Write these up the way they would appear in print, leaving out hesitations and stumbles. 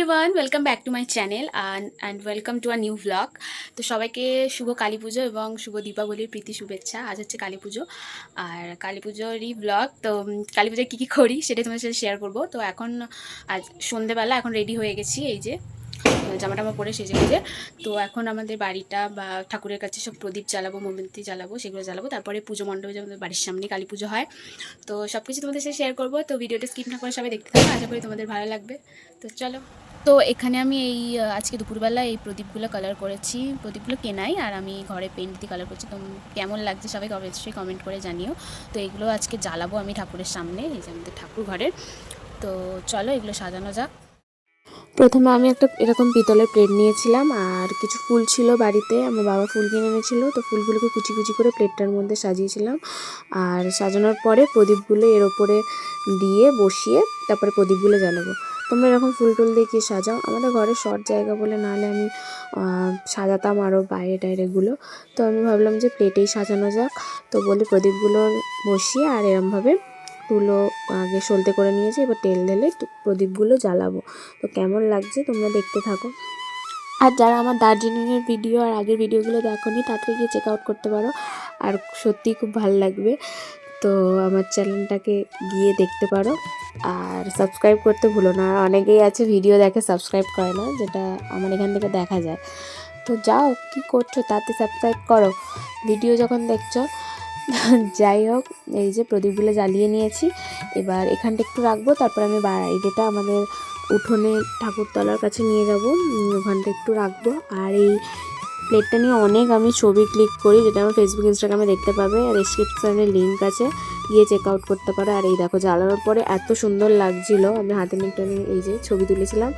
Everyone, welcome back to my channel and welcome to a new blog. তো সবাইকে শুভ কালী পুজো এবং শুভ দীপাবলির প্রীতি শুভেচ্ছা। আজ হচ্ছে কালী পুজো, আর কালী পুজোরই ব্লগ। তো কালী পুজোয় কী কী করি সেটাই তোমাদের সাথে শেয়ার করবো। তো এখন আজ সন্ধেবেলা, এখন রেডি হয়ে গেছি, এই যে জামা টামা পরে সেজে গুজে। তো এখন আমাদের বাড়িটা বা ঠাকুরের কাছে সব প্রদীপ জ্বালাবো, মোমবাতি জ্বালাবো, সেগুলো জ্বালাবো। তারপরে পুজো মণ্ডপে যে আমাদের বাড়ির সামনে কালী পুজো হয়, তো সব কিছু তোমাদের সাথে শেয়ার করবো। তো ভিডিওটা স্কিপ না করে সবাই দেখতে থাকো, আশা করি তোমাদের ভালো লাগবে। তো চলো। তো এখানে আমি আজকে দুপুরবেলা এই প্রদীপগুলো কালার করেছি। প্রদীপগুলো কেনাই, আর আমি ঘরে পেন্ট দিয়ে কালার করছি। তো কেমন লাগছে সবাই অবশ্যই কমেন্ট করে জানিও। তো এগুলো আজকে জ্বালাবো আমি ঠাকুরের সামনে, এই যে আমাদের ঠাকুর ঘরের। তো চলো এগুলো সাজানো যাক। প্রথমে আমি একটা এরকম পিতলের প্লেট নিয়েছিলাম, আর কিছু ফুল ছিল বাড়িতে, আমার বাবা ফুল কিনে এনেছিল। তো ফুলগুলোকে কুচি কুচি করে প্লেটটার মধ্যে সাজিয়েছিলাম, আর সাজানোর পরে প্রদীপগুলো এর ওপরে দিয়ে বসিয়ে তারপরে প্রদীপগুলো জ্বালাবো। তোমরা এরকম ফুল টুল দিয়ে কি সাজাও? আমাদের ঘরে শর্ট জায়গা বলে, নাহলে আমি সাজাতাম আরও বাইরে টাইরেগুলো। তো আমি ভাবলাম যে প্লেটেই সাজানো যাক। তো বলে প্রদীপগুলো বসিয়ে আর এরমভাবে তুলো আগে সলতে করে নিয়েছি, এবার তেল ঢেলে প্রদীপগুলো জ্বালাবো। তো কেমন লাগছে তোমরা দেখতে থাকো। আর যারা আমার দার্জিলিংয়ের ভিডিও আর আগের ভিডিওগুলো দেখোনি, তাড়াতাড়ি গিয়ে চেক আউট করতে পারো, আর সত্যিই খুব ভালো লাগবে। তো আমার চ্যানেলটাকে গিয়ে দেখতে পারো, আর সাবস্ক্রাইব করতে ভুলো না। আর অনেকেই আছে ভিডিও দেখে সাবস্ক্রাইব করে না, যেটা আমার এখান থেকে দেখা যায়। তো যাও, কি করছো, তাতে সাবস্ক্রাইব করো ভিডিও যখন দেখছো। যাই হোক, এই যে প্রদীপগুলো জ্বালিয়ে নিয়েছি। এবার এখানটা একটু রাখবো, তারপর আমি বাইরেটা আমাদের উঠোনে ঠাকুরতলার কাছে নিয়ে যাব, ওখানটা একটু রাখবো। আর এই প্লেটটা নিয়ে অনেক আমি ছবি ক্লিক করি, যেটা আমার ফেসবুক ইনস্টাগ্রামে দেখতে পাবে, আর ডেসক্রিপশনে লিঙ্ক আছে, গিয়ে চেক আউট করতে পারো। আর এই দেখো জ্বালানোর পরে এত সুন্দর লাগছিল, আমি হাতে নিয়ে এই যে ছবি তুলেছিলাম।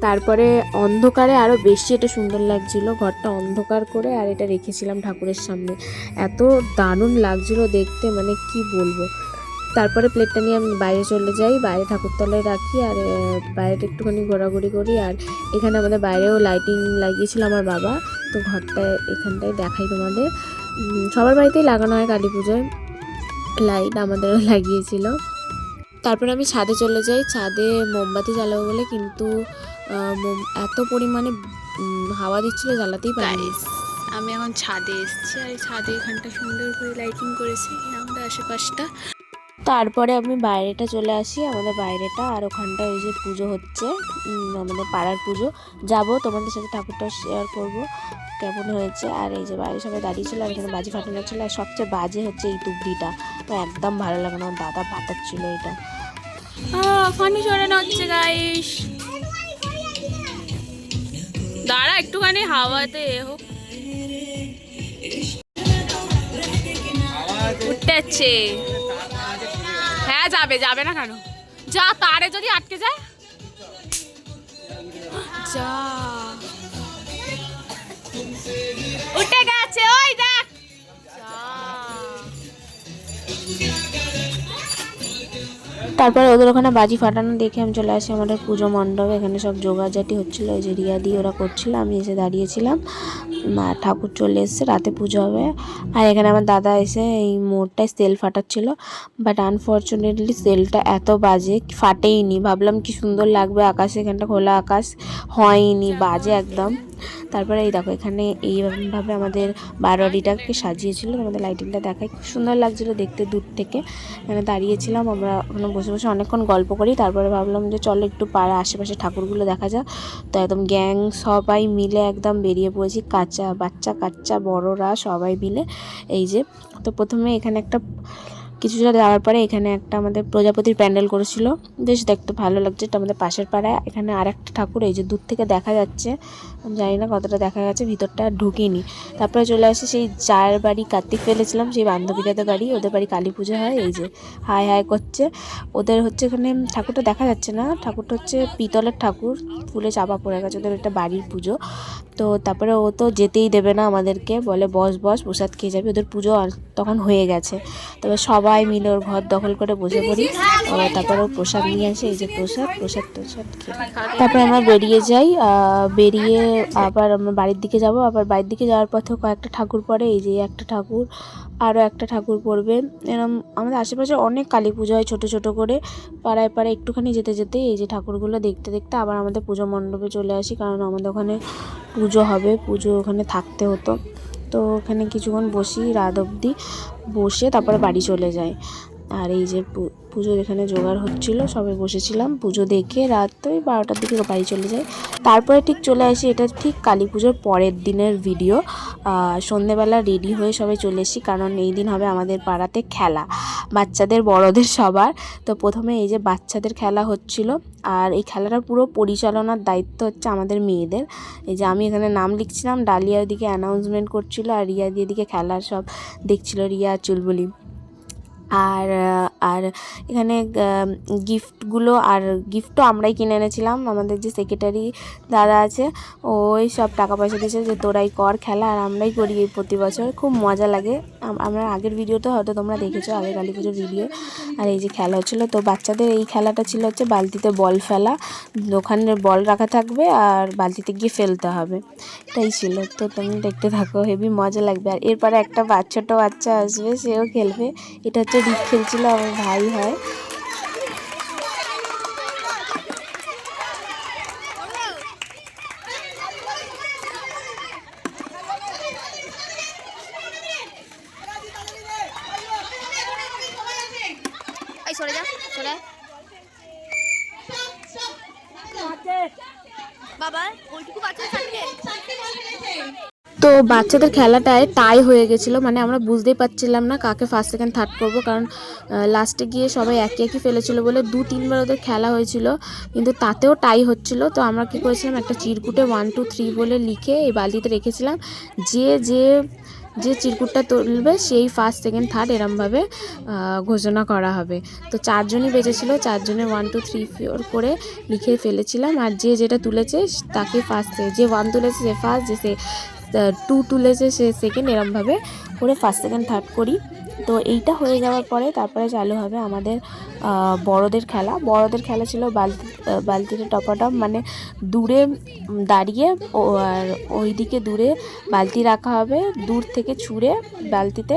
তারপরে অন্ধকারে আরও বেশি এটা সুন্দর লাগছিল, ঘরটা অন্ধকার করে, আর এটা রেখেছিলাম ঠাকুরের সামনে। এত দারুণ লাগছিল দেখতে, মানে কি বলবো। তারপরে প্লেটটা নিয়ে আমি বাইরে চলে যাই, বাইরে ঠাকুরতলায় রাখি, আর বাইরেটা একটুখানি ঘোরাঘুরি করি। আর এখানে আমাদের বাইরেও লাইটিং লাগিয়েছিল আমার বাবা। তো ঘরটায় এখানটায় দেখাই তোমাদের, সবার বাড়িতেই লাগানো হয় কালী পুজোয় লাইট, আমাদেরও লাগিয়েছিল। তারপরে আমি ছাদে চলে যাই, ছাদে মোমবাতি জ্বালাবো বলে, কিন্তু এত পরিমাণে হাওয়া দিচ্ছিল, জ্বালাতেই পারি। আমি এখন ছাদে এসেছি, আর এই ছাদে এখানটা সুন্দর করে লাইটিং করেছি আমাদের আশেপাশটা। তারপরে আমি বাইরেটা চলে আসি, আমাদের বাইরেটা, আর ওখানটা ওই যে পুজো হচ্ছে, আমাদের পাড়ার পুজো। যাব, তোমাদের সাথে ঠাকুরটা শেয়ার করব কেমন হয়েছে। আর এই যে বাইরে সবাই দাঁড়িয়েছিল, আর এখানে বাজি ফাটানো ছিল। আর সবচেয়ে বাজে হচ্ছে এই তুবড়িটা, তো একদম ভালো লাগে না, আমার দাদা ফাটাচ্ছিল এটা। ফানি সরানো হচ্ছে গাইস, দাঁড়া একটুখানি হাওয়াতে হোক, উঠতে যাচ্ছে। হ্যাঁ যাবে, যাবে না কেন? যা, তারে যদি আটকে যায়, যা উঠে গেছে, ওই দেখ। তারপরে ওদের ওখানে বাজি ফাটানো দেখে আমি চলে আসি আমাদের পুজো মণ্ডপে। এখানে সব জোগাড়জাটি হচ্ছিলো, ওই যে রিয়া দিয়ে ওরা করছিল, আমি এসে দাঁড়িয়েছিলাম। ঠাকুর চলে এসছে, রাতে পুজো হবে। আর এখানে আমার দাদা এসে এই মোড়টায় সেল ফাটাচ্ছিল, বাট আনফর্চুনেটলি সেলটা এত বাজে, ফাটেইনি। ভাবলাম কি সুন্দর লাগবে আকাশে, এখানটা খোলা আকাশ, হয়নি, বাজে একদম। তারপরে এই দেখো, এখানে এইভাবে আমাদের বারোয়ারিটাকে সাজিয়েছিল, আমাদের লাইটিংটা দেখায়, খুব সুন্দর লাগছিলো দেখতে দূর থেকে। এখানে দাঁড়িয়েছিলাম আমরা, ওখানে বসে বসে অনেকক্ষণ গল্প করি। তারপরে ভাবলাম যে চলো একটু পাড়া আশেপাশে ঠাকুরগুলো দেখা যাক। তো একদম গ্যাং সবাই মিলে একদম বেরিয়ে পড়েছি, বাচ্চা কাচ্চা বড়রা সবাই মিলে। এই যে, তো প্রথমে এখানে একটা কিছুটা যাওয়ার পরে এখানে একটা আমাদের প্রজাপতির প্যান্ডেল করেছিল, বেশ দেখতে ভালো লাগছে। এটা আমাদের পাশের পাড়ায়। এখানে আর একটা ঠাকুর এই যে দূর থেকে দেখা যাচ্ছে, জানি না কতটা দেখা গেছে, ভিতরটা ঢুকিনি। তারপরে চলে আসি সেই যার বাড়ি কার্তিক ফেলেছিলাম, সেই বান্ধবীরাদের বাড়ি, ওদের বাড়ি কালী পুজো হয়। এই যে হাই হাই করছে, ওদের হচ্ছে এখানে ঠাকুরটা দেখা যাচ্ছে না, ঠাকুরটা হচ্ছে পিতলের ঠাকুর, ফুলে চাপা পড়ে গেছে, ওদের একটা বাড়ির পুজো। তো তারপরে ও তো যেতেই দেবে না আমাদেরকে, বলে বস প্রসাদ খেয়ে যাবি, ওদের পুজো তখন হয়ে গেছে। তবে সবাই মিলে ওর ঘর দখল করে বসে পড়ি। তারপরে ও প্রসাদ নিয়ে আসে, এই যে প্রসাদ খেয়ে তারপরে আমরা বেরিয়ে যাই। বেরিয়ে আবার আমরা বাড়ির দিকে যাব। আবার বাড়ির দিকে যাওয়ার পথে কয়েকটা ঠাকুর পড়ে, এই যে একটা ঠাকুর, আরও একটা ঠাকুর পড়বে। এরম আমাদের আশেপাশে অনেক কালী পুজো হয় ছোটো ছোটো করে, পাড়ায় পাড়ায় একটুখানি যেতে যেতে এই যে ঠাকুরগুলো দেখতে দেখতে আবার আমাদের পুজো মণ্ডপে চলে আসি, কারণ আমাদের ওখানে পুজো হবে, পুজো ওখানে থাকতে হতো। তো ওখানে কিছুক্ষণ বসি, রাত অবধি বসে তারপরে বাড়ি চলে যাই। আর এই যে পুজোর এখানে জোগাড় হচ্ছিল, সবাই বসেছিলাম, পুজো দেখে রাত ওই 12টার দিকে বাড়ি চলে যাই। তারপরে ঠিক চলে আসি, এটা ঠিক কালী পুজোর পরের দিনের ভিডিও। সন্ধেবেলা রেডি হয়ে সবাই চলে এসেছি, কারণ এই দিন হবে আমাদের পাড়াতে খেলা, বাচ্চাদের বড়দের সবার। তো প্রথমে এই যে বাচ্চাদের খেলা হচ্ছিল, আর এই খেলাটার পুরো পরিচালনার দায়িত্ব হচ্ছে আমাদের মেয়েদের। এই যে আমি এখানে নাম লিখছিলাম, ডালিয়া ওদিকে অ্যানাউন্সমেন্ট করছিল, আর রিয়া দিদিকে খেলার সব দেখছিল, রিয়া চুলবুলি। আর আর এখানে গিফটও আমরাই কিনে এনেছিলাম। আমাদের যে সেক্রেটারি দাদা আছে, ওই সব টাকা পয়সা দিয়েছে যে তোরাই কর খেলা, আর আমরাই করি এই প্রতি বছর, খুব মজা লাগে। আমরা আগের ভিডিওতে হয়তো তোমরা দেখেছো, আগের কালী পুজোর ভিডিও। আর এই যে খেলা হচ্ছিলো, তো বাচ্চাদের এই খেলাটা ছিল হচ্ছে বালতিতে বল ফেলা, ওখানে বল রাখা থাকবে আর বালতিতে গিয়ে ফেলতে হবে, এটাই ছিল। তো তুমি দেখতে থাকো, হেবি মজা লাগবে। আর এরপরে একটা ছোট বাচ্চা আসবে, সেও খেলবে। এটা হচ্ছে রিক খেলছিল, আমার ভাই হয়। তো বাচ্চাদের খেলাটায় টাই হয়ে গেছিলো, মানে আমরা বুঝতেই পারছিলাম না কাকে ফার্স্ট সেকেন্ড থার্ড করবো, কারণ লাস্টে গিয়ে সবাই একই একই ফেলেছিল বলে 2-3বার ওদের খেলা হয়েছিল, কিন্তু তাতেও টাই হচ্ছিল। তো আমরা কী করেছিলাম, একটা চিরকুটে 1 2 3 বলে লিখে এই বালতিতে রেখেছিলাম, যে যে যে চিরকুটটা তুলবে সেই ফার্স্ট সেকেন্ড থার্ড এরমভাবে ঘোষণা করা হবে। তো 4 জনই বেঁচেছিল, 4 জনের 1 2 3 4 করে লিখে ফেলেছিলাম, আর যে যেটা তুলেছে তাকে ফার্স্ট, যে 1 তুলেছে সে ফার্স্ট, যে 2 তুলেছে সে সেকেন্ড, এরমভাবে করে ফার্স্ট সেকেন্ড থার্ড করি। তো এইটা হয়ে যাওয়ার পরে তারপরে চালু হবে আমাদের বড়দের খেলা। বড়দের খেলা ছিল বালতিতে টপাটপ, মানে দূরে দাঁড়িয়ে আর ওইদিকে দূরে বালতি রাখা হবে, দূর থেকে ছুঁড়ে বালতিতে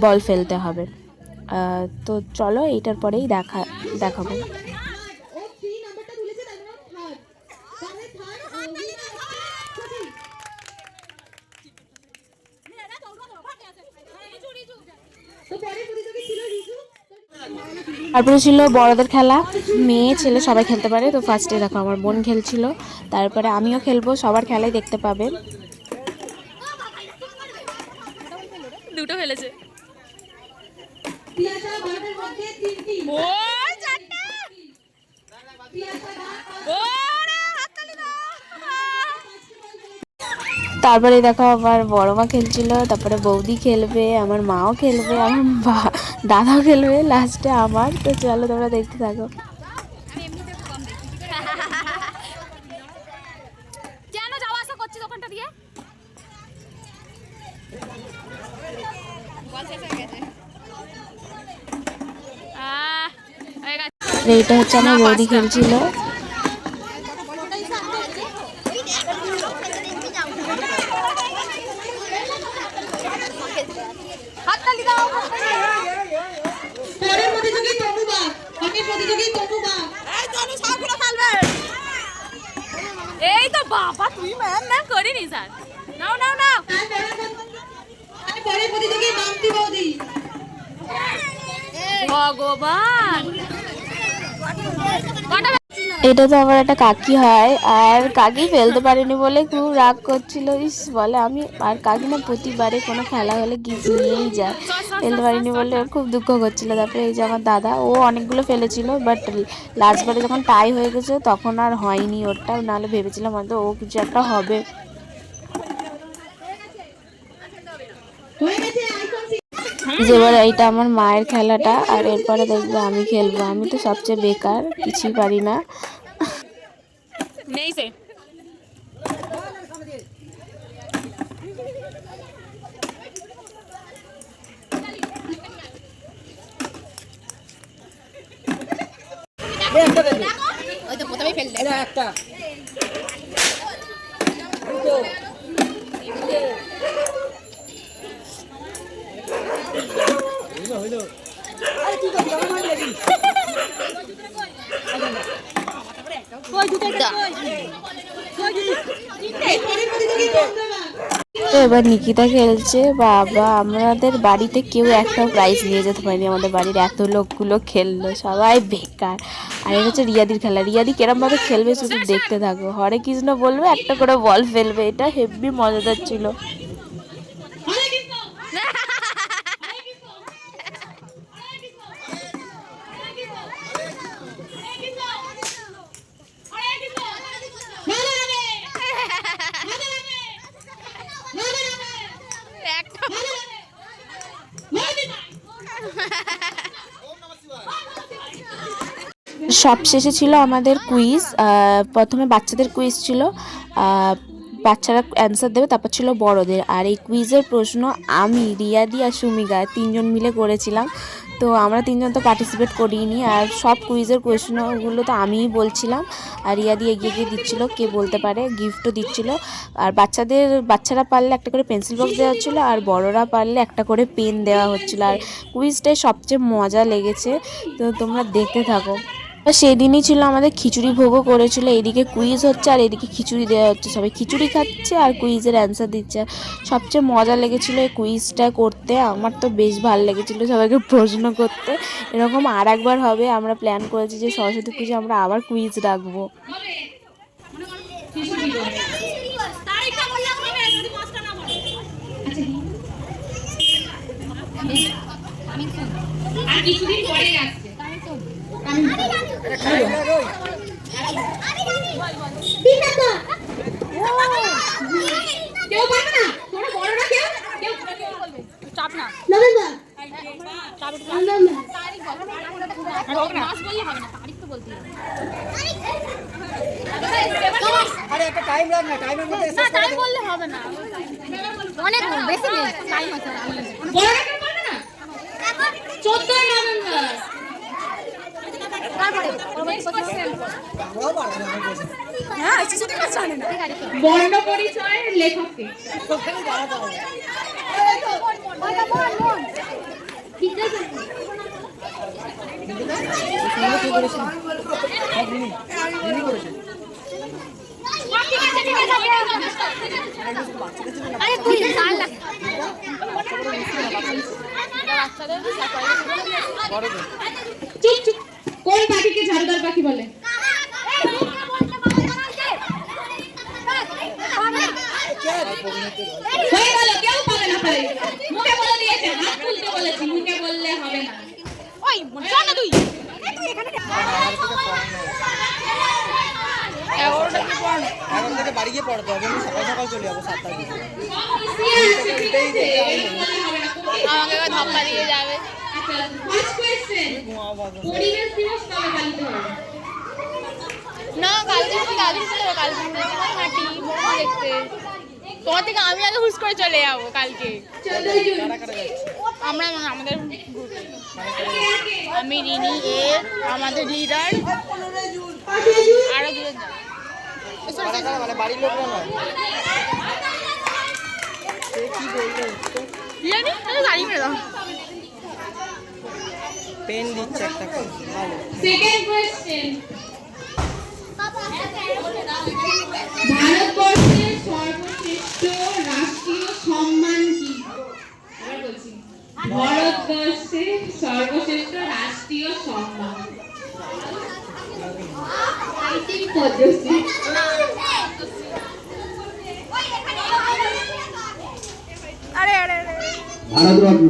বল ফেলতে হবে। তো চলো এইটার পরেই দেখাবো। তারপরে ছিল বড়দের খেলা, মেয়ে ছেলে সবাই খেলতে পারে। তো ফার্স্টে দেখো আমার বোন খেলছিল, তারপরে আমিও খেলবো, সবার খেলাই দেখতে পাবে। দুটো ফেলেছে, তারপরে দেখো আমার বড় মা খেলছিল, তারপরে বৌদি খেলবে, আমার মাও খেলবে, আমার দাদাও খেলবে, লাস্টে আমার। তো চলো তোমরা দেখতে থাকো। কেন যাওয়া আসা করছি দোকানটা দিয়ে? এইটা হচ্ছে আমার বৌদি খেলছিল। এই তো বাবা, তুই ম্যাম করিনি স্যার, নাও নাও নাও। ভগবান, এটা তো আমার একটা কাকি হয়, আর কাকি ফেলতে পারেনি বলে খুব রাগ করছিল। ইস বলে আমি, আর কাকিমা প্রতিবারে কোনো খেলা হলে গিফট নিয়েই যায়, ফেলতে পারিনি বলে খুব দুঃখ করছিল। তারপরে এই যে আমার দাদা, ও অনেকগুলো ফেলেছিল, বাট লাস্টবারে যখন টাই হয়ে গেছে তখন আর হয়নি ওরটা, নাহলে ভেবেছিলাম হয়তো ও কিছু একটা হবে। যেবার এইটা আমার মায়ের খেলাটা, আর এরপরে দেখবে আমি খেলবো। আমি তো সবচেয়ে বেকার, কিছুই পারি না। তো এবার নিকিতা খেলছে। বাবা, আমাদের বাড়িতে কেউ একটা প্রাইজ নিয়ে যেতে পারেনি, আমাদের বাড়ির এত লোকগুলো খেললো, সবাই বেকার। আর এটা হচ্ছে রিয়াদির খেলা। রিয়াদি কেরমভাবে খেলবে শুধু দেখতে থাকো, হরে কৃষ্ণ বলবে, একটা করে বল ফেলবে, এটা হেব্বি মজাদার ছিল। সবশেষে ছিল আমাদের কুইজ। প্রথমে বাচ্চাদের কুইজ ছিল, বাচ্চারা অ্যান্সার দেবে, তারপর ছিল বড়দের। আর এই কুইজের প্রশ্ন আমি, রিয়াদি আর সুমিকা তিনজন মিলে করেছিলাম। তো আমরা তিনজন তো পার্টিসিপেট করিনি, আর সব কুইজের প্রশ্নগুলো তো আমিই বলছিলাম, আর রিয়াদি এগিয়ে গিয়ে দিচ্ছিলো কে বলতে পারে, গিফটও দিচ্ছিলো। আর বাচ্চারা পারলে একটা করে পেন্সিল বক্স দেওয়া হচ্ছিলো, আর বড়রা পারলে একটা করে পেন দেওয়া হচ্ছিলো। আর কুইজটাই সবচেয়ে মজা লেগেছে, তো তোমরা দেখতে থাকো। সেদিনই ছিল আমাদের খিচুড়ি ভোগও করেছিল, এদিকে কুইজ হচ্ছে আর এদিকে খিচুড়ি দেওয়া হচ্ছে, সবাই খিচুড়ি খাচ্ছে আর কুইজের অ্যান্সার দিচ্ছে। সবচেয়ে মজা লেগেছিল এই কুইজটা করতে, আমার তো বেশ ভালো লেগেছিলো সবাইকে প্রশ্ন করতে। এরকম আর একবার হবে, আমরা প্ল্যান করেছি যে সরস্বতী পুজো আমরা আবার কুইজ রাখবো। অনেক বেশি টাইম আছে। 14 নভেম্বর। বর্ণ পরিচয়ের লেখককে কোন পাখিকে ঝাড়ুদার পাখি বলে? হয়ে গেল, কেউ পাবে না পারে। মুখে বলে দিয়েছে, হাত তুলতে বলেছি, মুখে বললে হবে না। ওই চল না তুই এখানে এখন থেকে বাড়ি গিয়ে পড়তে হবে, আমি সকাল সকাল চলে যাবো 7টার দিকে। আমাকে ধাক্কা দিয়ে যাবে। পরিবেশ দিবস কবে পালিত হবে? না, কালকে দাদুর সাথে কালকে হাঁটি দেখতে। তোমার থেকে আমি আগে হুস করে চলে যাবো কালকে। আমরা আমাদের আমি রিনি আমাদের লিডার আরো দুজন মানে বাড়ির লোকরা নয়। গাড়ি মেরে দাও। পেন দিচ্ছে একটা করে। ভালো। সেকেন্ড কোশ্চেন, ভারতবর্ষের সর্বশ্রেষ্ঠ রাষ্ট্রীয় সম্মান কি? ভারতবর্ষের সর্বশ্রেষ্ঠ রাষ্ট্রীয় সম্মান পদ্মশ্রী। ভারতরত্ন।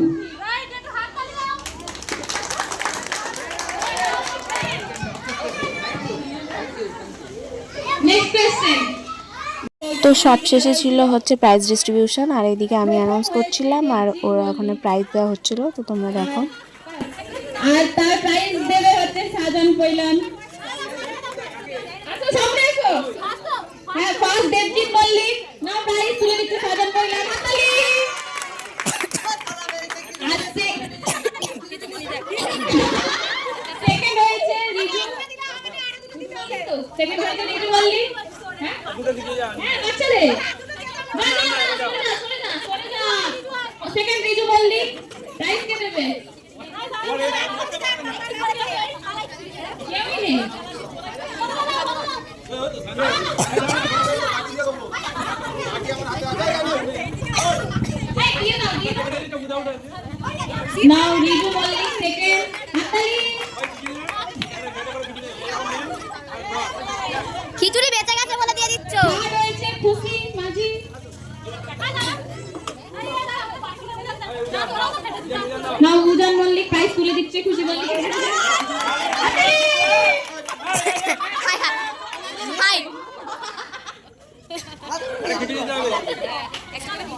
তো সবশেষে ছিল হচ্ছে প্রাইজ ডিস্ট্রিবিউশন, আর এদিকে আমি অ্যানাউন্স করছিলাম আর ওরা ওখানে প্রাইজ দেওয়া হচ্ছিল, তো তোমরা দেখো। আর তার প্রাইজ দেবে হচ্ছে সাজান পৈলান। সামনে এসো। হ্যাঁ, ফার্স্ট দেবজিৎ মল্লিক, নাও প্রাইজ তুলে দিচ্ছে সাজান পৈলান। হাততালি। আর সেকেন্ড হয়েছে রিজু। সেকেন্ড হয়েছে রিজু মল্লিক। হ্যাঁ, বাচ্চাদের সেকেন্ড রিজু মল্লিক প্রাইজ কে দেবে? কেউই নেই। Now Riju Malik second. Hatali. খিচুড়ি বেঁচে গেছে বলে দিয়ে দিচ্ছ। আর রয়েছে খুশি মাঝি। Now উজান মল্লিক প্রাইজ তুলে দিচ্ছে খুশি মল্লিক। হাই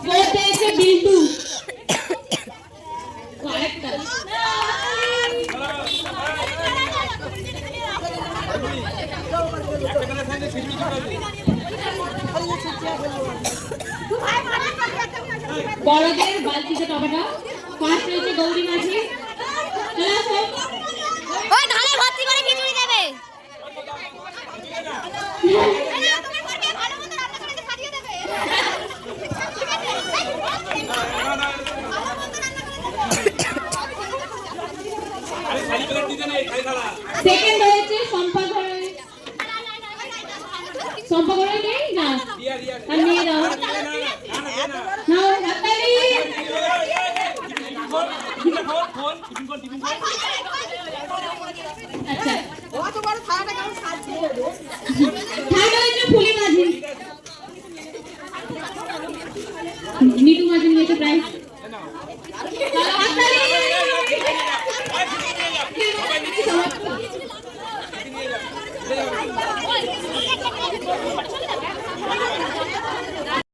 গোল পেয়েছে বিল্টু। আরেকটা। বড়দের বালতিতে টপাটা ফার্স্ট রয়েছে গৌরী মাঝি। চলে আসো। ওই ধারে ভর্তি করে খিচুড়ি দেবে। সেকেন্ড হয়েছে সম্পা ঘরে। সম্পা ঘরে নেই না আর নিয়ে দাও নাও হাততালি। আচ্ছা থার্ড হয়েছে ফুলি মাঝি। নিটু মাঝি নিয়েছে প্রাইজ। হাততালি।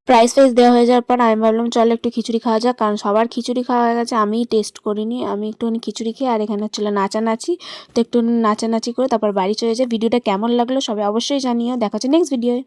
প্রাইস ফাইজ দেওয়া হয়ে যাওয়ার পর আমি ভাবলাম চলো একটু খিচুড়ি খাওয়া যাক, কারণ সবার খিচুড়ি খাওয়া হয়ে গেছে, আমিই টেস্ট করিনি। আমি একটুখানি খিচুড়ি খেয়ে আর এখানে হচ্ছিলো নাচানাচি, তো একটু নাচানাচি করে তারপর বাড়ি চলে যাই। ভিডিওটা কেমন লাগলো সবাই অবশ্যই জানিও। দেখা হচ্ছে নেক্সট ভিডিওয়।